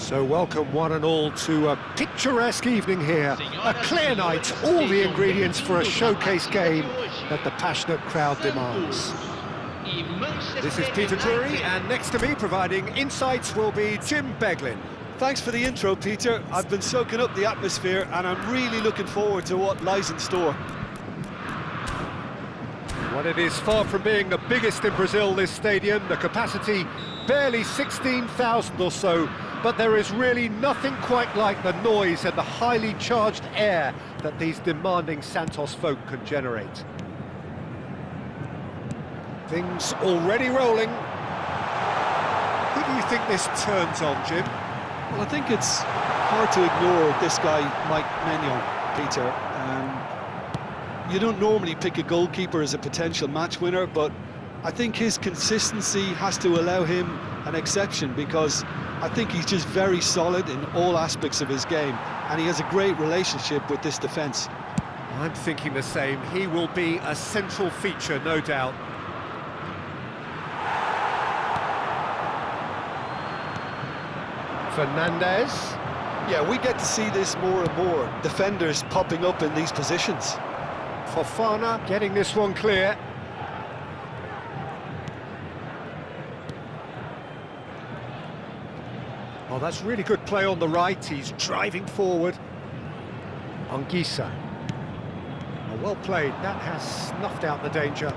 So welcome one and all to a picturesque evening here, a clear night, all the ingredients for a showcase game that the passionate crowd demands. This is Peter Drury, and next to me providing insights will be Jim Beglin. Thanks for the intro, Peter. I've been soaking up the atmosphere and I'm really looking forward to what lies in store. Well, it is far from being the biggest in Brazil, this stadium. The capacity barely 16,000 or so, but there is really nothing quite like the noise and the highly charged air that these demanding Santos folk can generate. Things already rolling. Who do you think this turns on, Jim? Well, I think it's hard to ignore this guy, Mike Maignan, Peter. You don't normally pick a goalkeeper as a potential match winner, but I think his consistency has to allow him an exception, because I think he's just very solid in all aspects of his game, and he has a great relationship with this defence. I'm thinking the same. He will be a central feature, no doubt. Fernandez. Yeah, we get to see this more and more, defenders popping up in these positions. Fofana getting this one clear. Oh, that's really good play on the right. He's driving forward. Anguissa. Oh, well played. That has snuffed out the danger.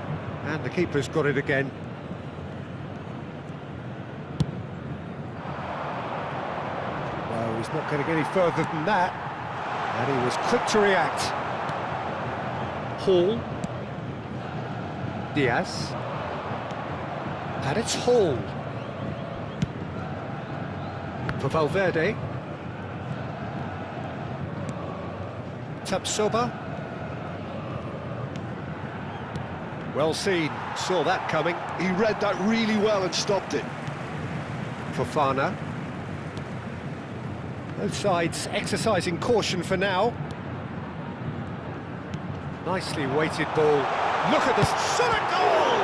And the keeper's got it again. Well, he's not going to get any further than that. And he was quick to react. Hall. Diaz. And it's Hall. For Valverde. Tapsoba. Well seen, saw that coming. He read that really well and stopped it. Fofana. Both sides exercising caution for now. Nicely weighted ball. Look at this shot at goal!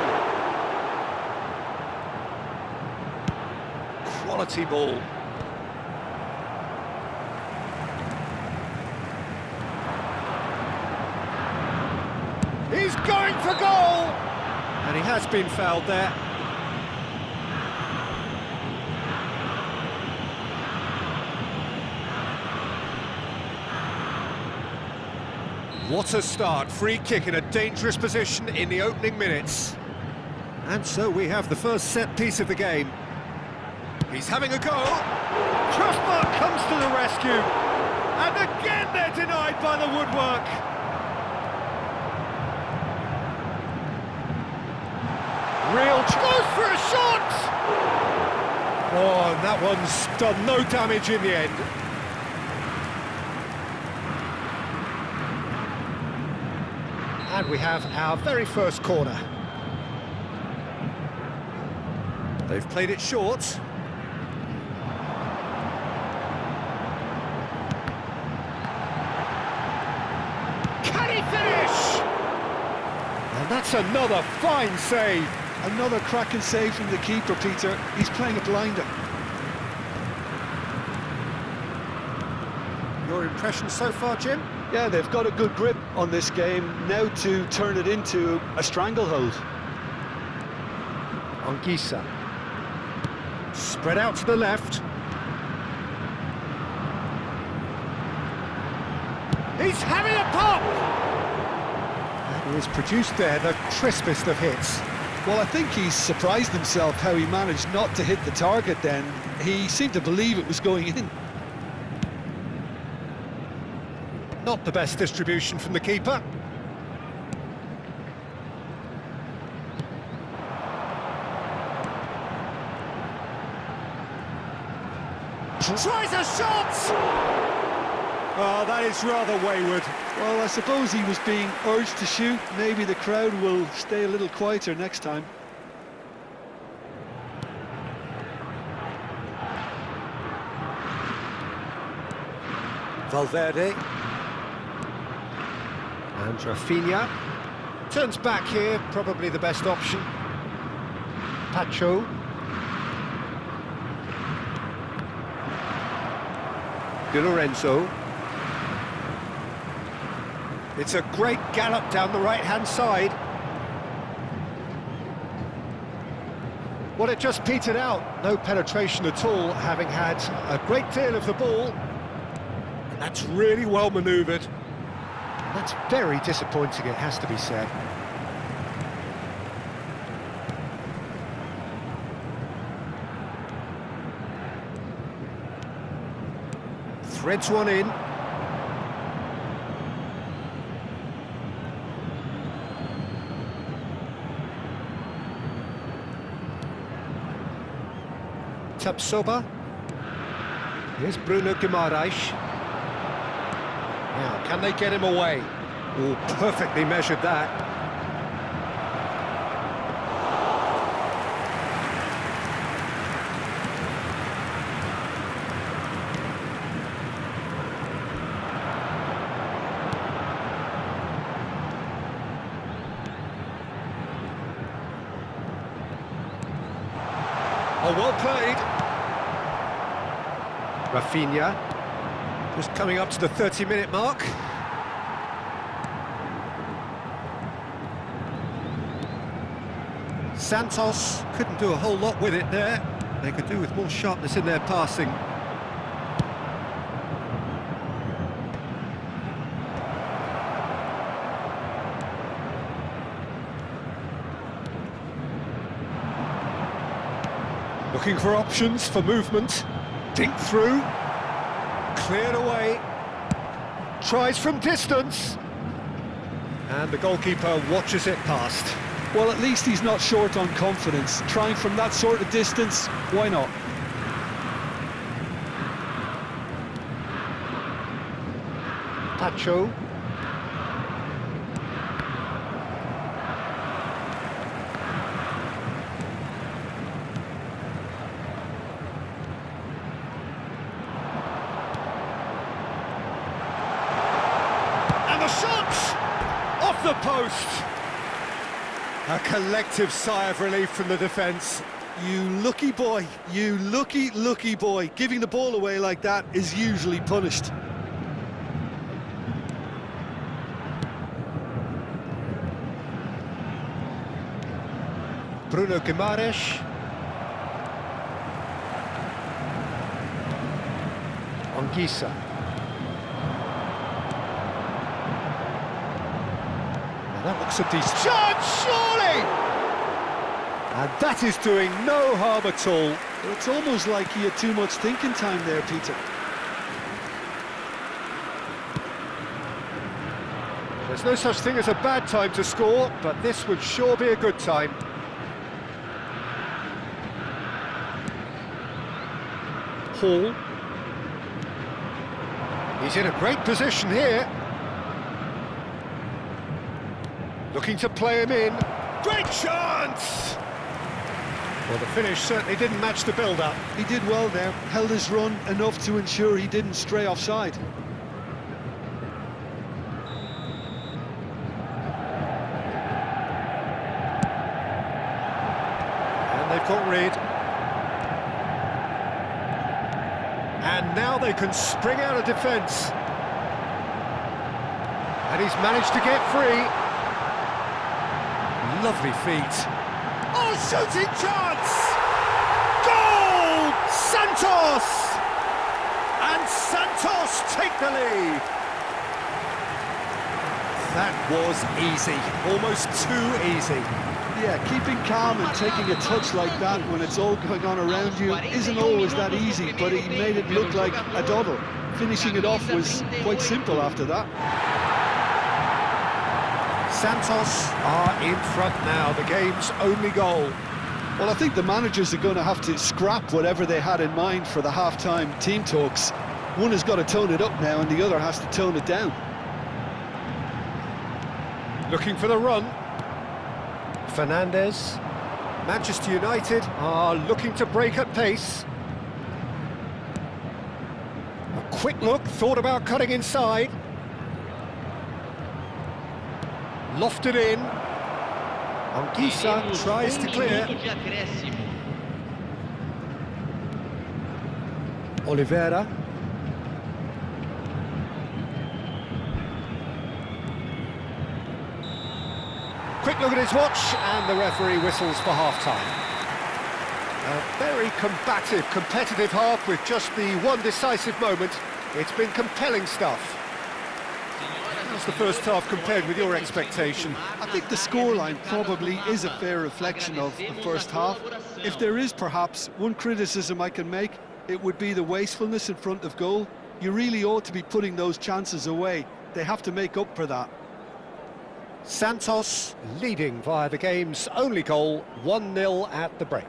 Quality ball. He's going for goal! And he has been fouled there. What a start, free kick in a dangerous position in the opening minutes. And so we have the first set piece of the game. He's having a go. Crossbar comes to the rescue. And again they're denied by the woodwork. Real goes for a shot! Oh, and that one's done no damage in the end. And we have our very first corner. They've played it short. Can he finish? And that's another fine save. Another cracking save from the keeper, Peter. He's playing a blinder. Your impression so far, Jim? Yeah, they've got a good grip on this game, now to turn it into a stranglehold. Anguissa. Spread out to the left. He's having a pop! And he has produced there the crispest of hits. Well, I think he's surprised himself how he managed not to hit the target then. He seemed to believe it was going in. Not the best distribution from the keeper. Tries a shot! Oh, that is rather wayward. Well, I suppose he was being urged to shoot. Maybe the crowd will stay a little quieter next time. Valverde. And Rafinha. Turns back here, probably the best option. Pacho. Di Lorenzo. It's a great gallop down the right-hand side. Well, it just petered out. No penetration at all, having had a great deal of the ball. And that's really well manoeuvred. That's very disappointing, it has to be said. Threads one in. Tapsoba. Here's Bruno Guimaraes. Now, can they get him away? Oh, perfectly measured that. Oh, well played. Rafinha, just coming up to the 30-minute mark. Santos couldn't do a whole lot with it there. They could do with more sharpness in their passing. Looking for options for movement. Dink through. Cleared away. Tries from distance. And the goalkeeper watches it past. Well, at least he's not short on confidence. Trying from that sort of distance, why not? Pacho. And the shot! Off the post! A collective sigh of relief from the defence. You lucky boy, you lucky boy. Giving the ball away like that is usually punished. Bruno Guimaraes. Anguissa. That looks a decent chance, surely! And that is doing no harm at all. It's almost like he had too much thinking time there, Peter. There's no such thing as a bad time to score, but this would sure be a good time. Hall. He's in a great position here. Looking to play him in. Great chance! Well, the finish certainly didn't match the build-up. He did well there, held his run enough to ensure he didn't stray offside. And they've got rid. And now they can spring out of defence. And he's managed to get free. Lovely feet. Oh, shooting chance! Goal! Santos! And Santos take the lead. That was easy, almost too easy. Yeah, keeping calm and taking a touch like that when it's all going on around you isn't always that easy, but he made it look like a doddle. Finishing it off was quite simple after that. Santos are in front now, the game's only goal. Well, I think the managers are going to have to scrap whatever they had in mind for the half-time team talks. One has got to tone it up now and the other has to tone it down. Looking for the run. Fernandes. Manchester United are looking to break at pace. A quick look, thought about cutting inside. Lofted in. Anguissa tries to clear. Oliveira. quick look at his watch, and the referee whistles for half-time. A very combative, competitive half with just the one decisive moment. It's been compelling stuff. How's the first half compared with your expectation? I think the scoreline probably is a fair reflection of the first half. If there is perhaps one criticism I can make, it would be the wastefulness in front of goal. You really ought to be putting those chances away. They have to make up for that. Santos leading via the game's only goal, 1-0 at the break.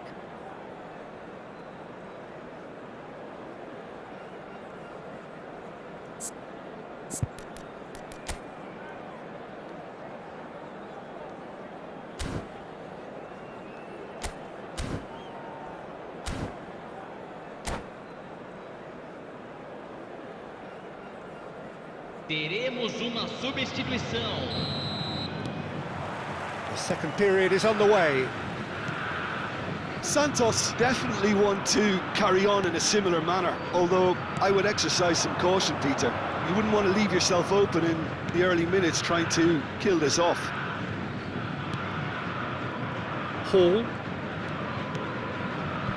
Teremos uma substituição. The second period is on the way. Santos definitely want to carry on in a similar manner, although I would exercise some caution, Peter. You wouldn't want to leave yourself open in the early minutes trying to kill this off. Hall.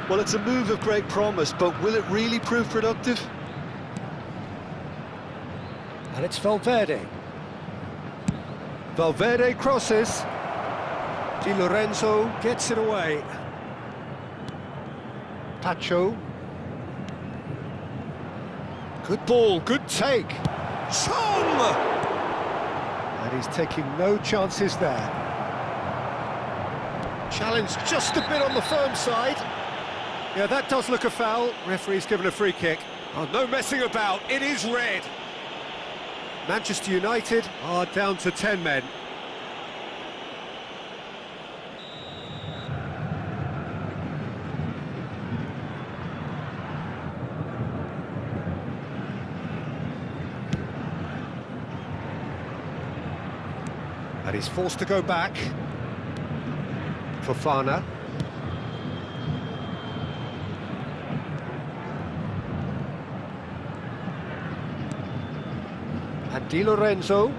Well, it's a move of great promise, but will it really prove productive? And it's Valverde. Valverde crosses. Di Lorenzo gets it away. Pacho. Good ball, good take. Chong! And he's taking no chances there. Challenge just a bit on the firm side. Yeah, that does look a foul. Referee's given a free kick. Oh, no messing about, it is red. Manchester United are down to 10 men. And he's forced to go back. Fofana. And Di Lorenzo.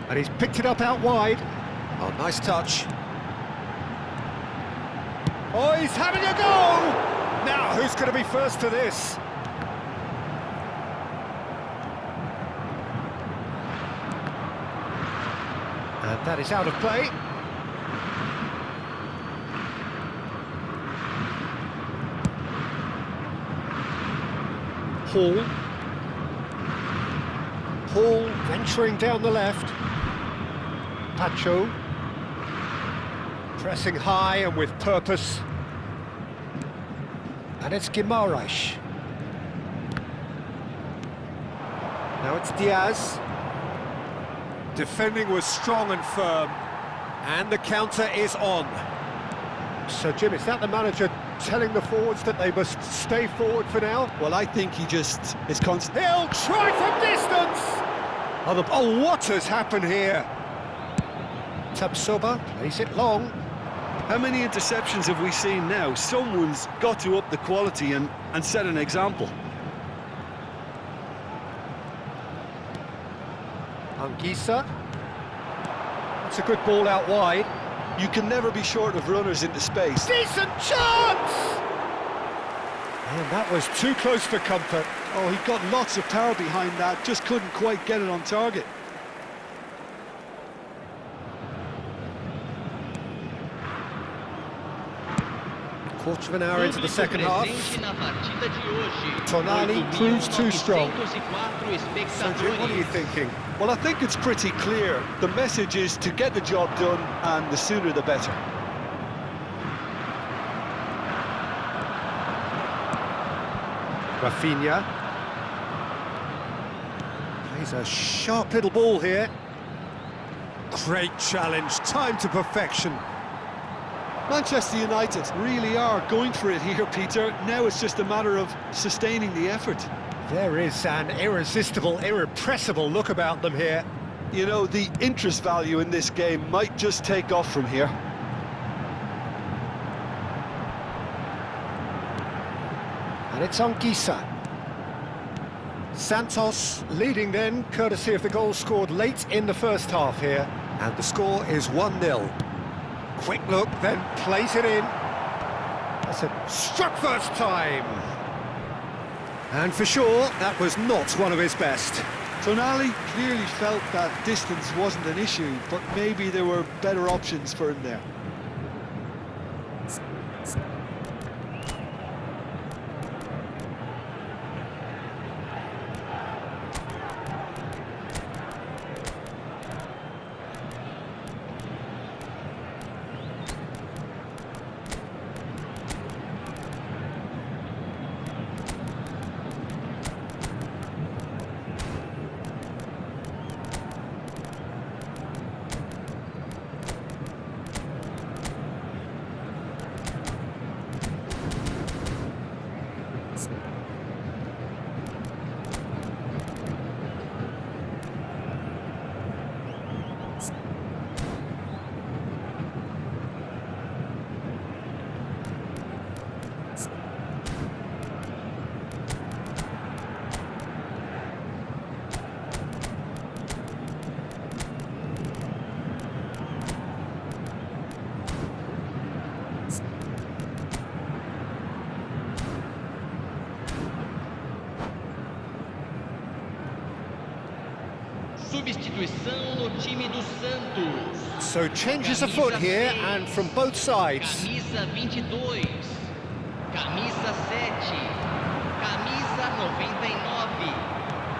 And he's picked it up out wide. Oh, nice touch. Oh, he's having a go! Now, who's going to be first to this? And that is out of play. Hall. Hall venturing down the left. Pacho. Pressing high and with purpose. And it's Guimaraes. Now it's Diaz. Defending was strong and firm. And the counter is on. So, Jim, is that the manager telling the forwards that they must stay forward for now? Well, I think he just is constant. He'll try from distance! Oh, what has happened here? Tabsoba plays it long. How many interceptions have we seen now? Someone's got to up the quality and set an example. Anguissa. It's a good ball out wide. You can never be short of runners into space. Decent chance! And that was too close for comfort. Oh, he got lots of power behind that, just couldn't quite get it on target. Quarter of an hour into the second half. Tonali proves too strong. So, Jim, what are you thinking? Well, I think it's pretty clear. The message is to get the job done, and the sooner the better. Rafinha. Plays a sharp little ball here. Great challenge, time to perfection. Manchester United really are going for it here, Peter. Now it's just a matter of sustaining the effort. There is an irresistible, irrepressible look about them here. You know, the interest value in this game might just take off from here. And it's Anguissa. Santos leading then, courtesy of the goal scored late in the first half here. And the score is 1-0. Quick look, then plays it in. That's a struck first time. And for sure, that was not one of his best. Tonali clearly felt that distance wasn't an issue, but maybe there were better options for him there. Substituição no time do Santos. So changes afoot here, and from both sides. Camisa 22. Camisa 7. Camisa 99.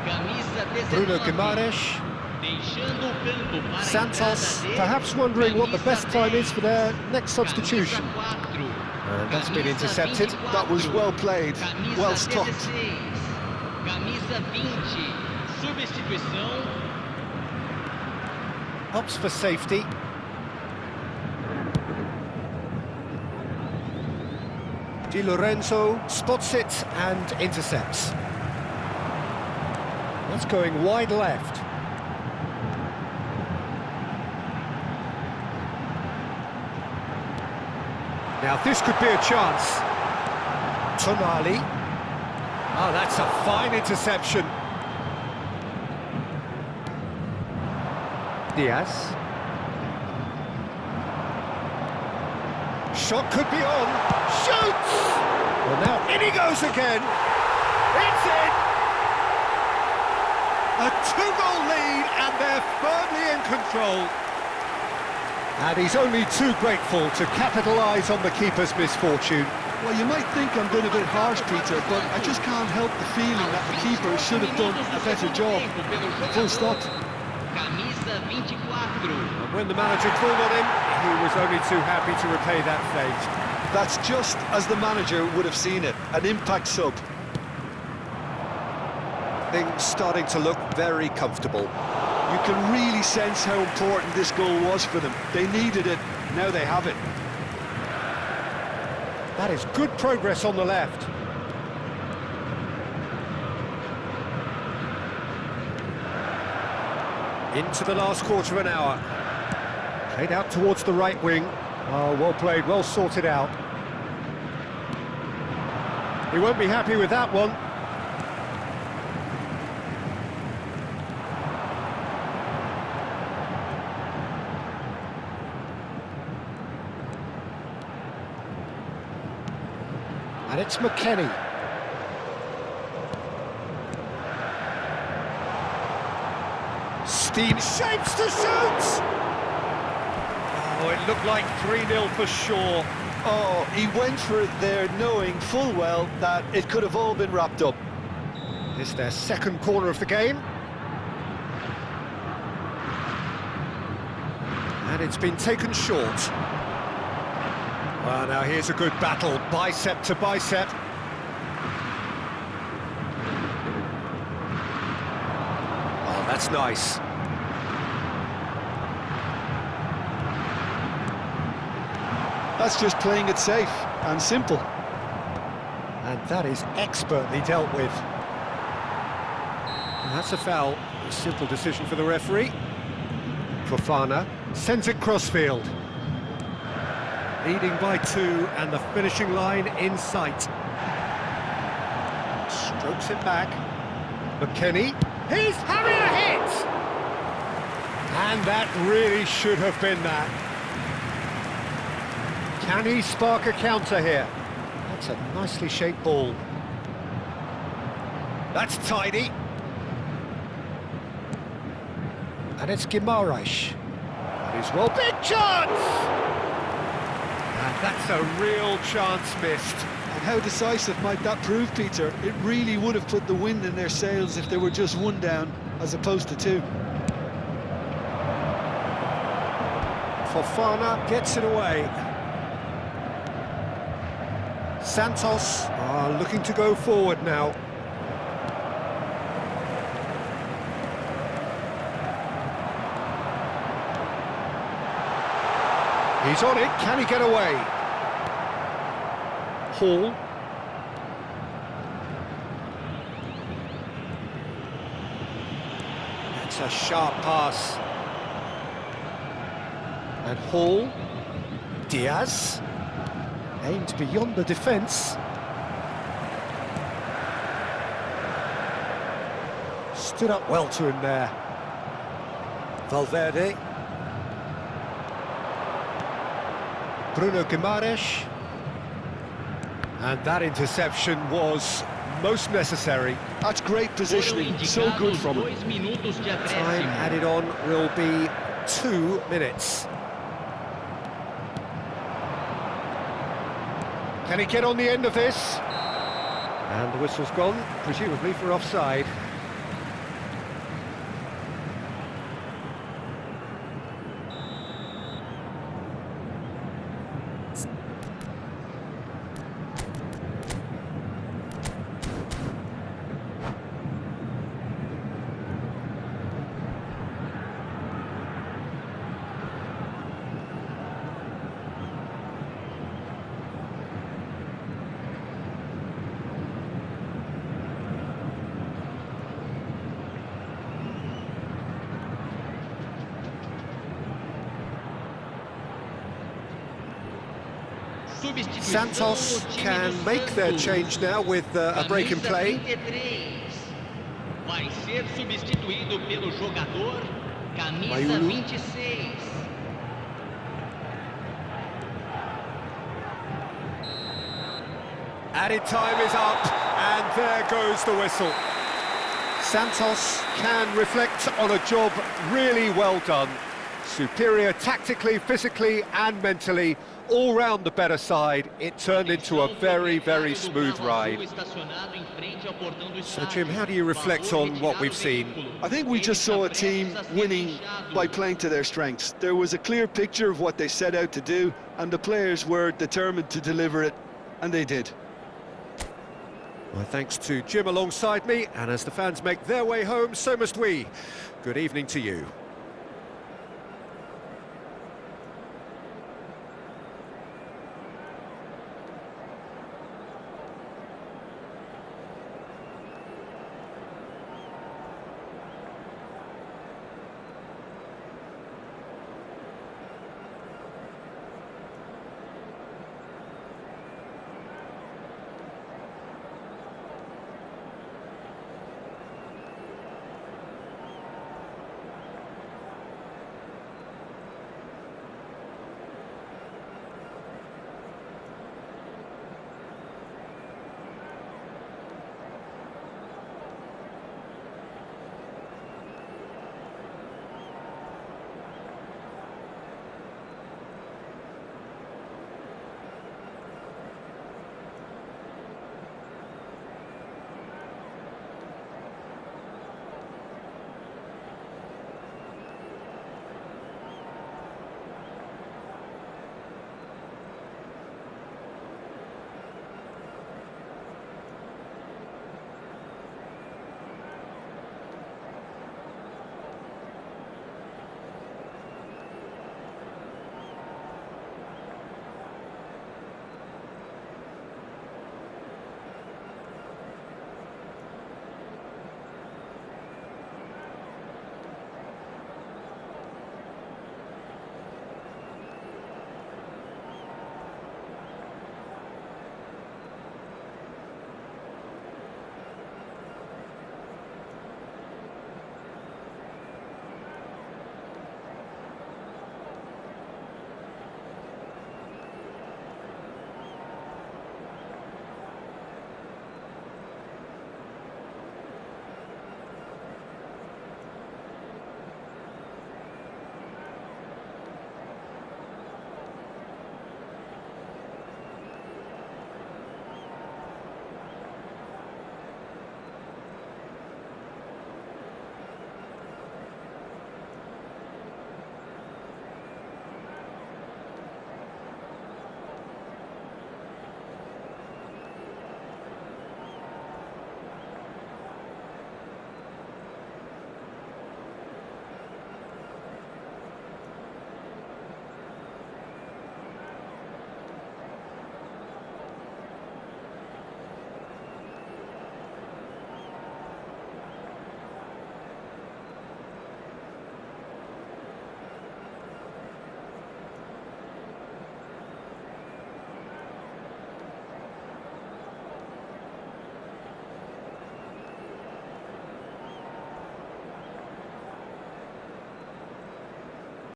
Camisa 19. Bruno Guimaraes. Deixando o campo para Santos, a entrada perhaps wondering what the best time is for their next Camisa substitution. 4. And that's been Camisa intercepted. 24. That was well played, Camisa well stopped. 16. Camisa 20. Substituição. Opts for safety. Di Lorenzo spots it and intercepts. That's going wide left. Now this could be a chance. Tonali. Oh, that's a fine interception. Diaz. Shot could be on. Shoots! Well, now in he goes again. It's in! A two-goal lead, and they're firmly in control. And he's only too grateful to capitalise on the keeper's misfortune. Well, you might think I'm being a bit harsh, Peter, but I just can't help the feeling that the keeper should have done a better job. Full stop. Camisa 24. And when the manager called on him, he was only too happy to repay that fate. That's just as the manager would have seen it, an impact sub. Things starting to look very comfortable. You can really sense how important this goal was for them. They needed it, now they have it. That is good progress on the left. Into the last quarter of an hour. Played out towards the right wing. Oh, well played, well sorted out. He won't be happy with that one. And it's McKennie. Steam shapes to shoot! Oh, it looked like 3-0 for sure. Oh, he went for it there knowing full well that it could have all been wrapped up. It's their second corner of the game. And it's been taken short. Well, now here's a good battle, bicep to bicep. Oh, that's nice. That's just playing it safe and simple. And that is expertly dealt with. And that's a foul. A simple decision for the referee. Fofana sends it crossfield. Leading by 2, and the finishing line in sight. Strokes it back. McKennie, he's having a hit! And that really should have been that. Can he spark a counter here? That's a nicely shaped ball. That's tidy. And it's Guimaraes. That is well, big chance! And that's a real chance missed. And how decisive might that prove, Peter? It really would have put the wind in their sails if they were just one down as opposed to two. Fofana gets it away. Santos are looking to go forward now. He's on it, can he get away? Hall. That's a sharp pass. And Hall. Diaz. Aimed beyond the defence. Stood up well to him there. Valverde. Bruno Guimaraes. And that interception was most necessary. That's great positioning, so good from him. Time added on will be 2 minutes. Can he get on the end of this? And the whistle's gone, presumably for offside. Santos can make their change now with a break in play. Vai ser substituído pelo jogador camisa Mayulu. 26. Added time is up, and there goes the whistle. Santos can reflect on a job really well done. Superior tactically, physically and mentally, all round the better side. It turned into a very, very smooth ride. So Jim, how do you reflect on what we've seen? I think we just saw a team winning by playing to their strengths. There was a clear picture of what they set out to do, and the players were determined to deliver it, and they did. Well, thanks to Jim alongside me, and as the fans make their way home, so must we. Good evening to you.